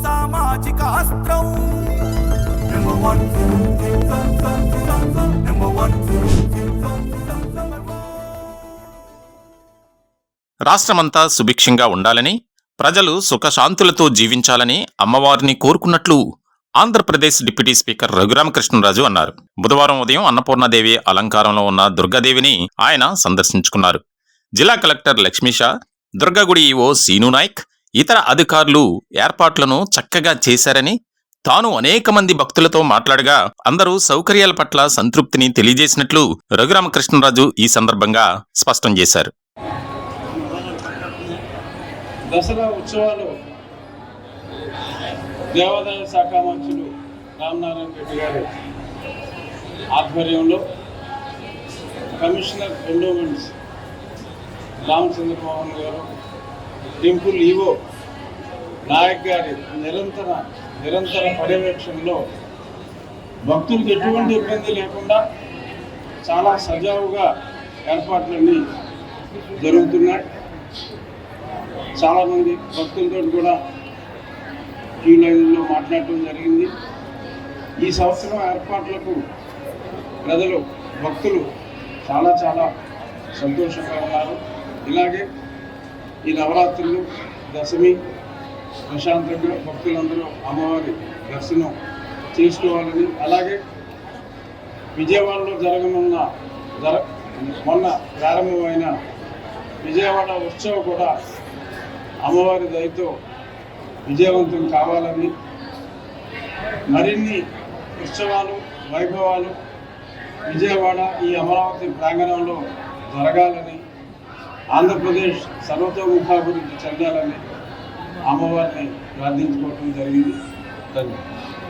సామాజిక అస్త్రం రాష్ట్రమంతా సుభిక్షంగా ఉండాలని, ప్రజలు సుఖశాంతులతో జీవించాలని అమ్మవారిని కోరుకున్నట్లు ఆంధ్రప్రదేశ్ డిప్యూటీ స్పీకర్ రఘురామకృష్ణరాజు అన్నారు. బుధవారం ఉదయం అన్నపూర్ణాదేవి అలంకారంలో ఉన్న దుర్గాదేవిని ఆయన సందర్శించుకున్నారు. జిల్లా కలెక్టర్ లక్ష్మీషా, దుర్గాగుడి ఈవో సీను నాయక్, ఇతర అధికారులు ఏర్పాట్లను చక్కగా చేశారని, తాను అనేక మంది భక్తులతో మాట్లాడగా అందరూ సౌకర్యాల పట్ల సంతృప్తిని తెలియజేసినట్లు రఘురామకృష్ణరాజు ఈ సందర్భంగా స్పష్టం చేశారు. దసరా ఉత్సవాలు దేవాదాయ శాఖ మంత్రులు రామనారాయణ రెడ్డి గారి ఆధ్వర్యంలో కమిషనర్ ఎండోమెంట్స్ రామచంద్రమోహన్ గారు, టెంపుల్ ఈవో నాయక్ గారి నిరంతర పర్యవేక్షణలో భక్తులకు ఎటువంటి ఇబ్బంది లేకుండా చాలా సజావుగా ఏర్పాట్లన్నీ జరుగుతున్నాయి. చాలామంది భక్తులతో కూడా క్యూ లైన్లో మాట్లాడటం జరిగింది. ఈ సంవత్సరం ఏర్పాట్లకు ప్రజలు భక్తులు చాలా సంతోషంగా ఉన్నారు. ఇలాగే ఈ నవరాత్రులు, దశమి ప్రశాంతంగా భక్తులందరూ అమ్మవారి దర్శనం చేసుకోవాలని, అలాగే విజయవాడలో మొన్న ప్రారంభమైన విజయవాడ ఉత్సవం కూడా అమ్మవారి దయతో విజయవంతం కావాలని, మరిన్ని ఉత్సవాలు, వైభవాలు విజయవాడ ఈ అమరావతి ప్రాంగణంలో జరగాలని, ఆంధ్రప్రదేశ్ సర్వతోముఖాభివృద్ధి చెందాలని అమ్మవారిని ప్రార్థించుకోవడం జరిగింది. ధన్యవాదాలు.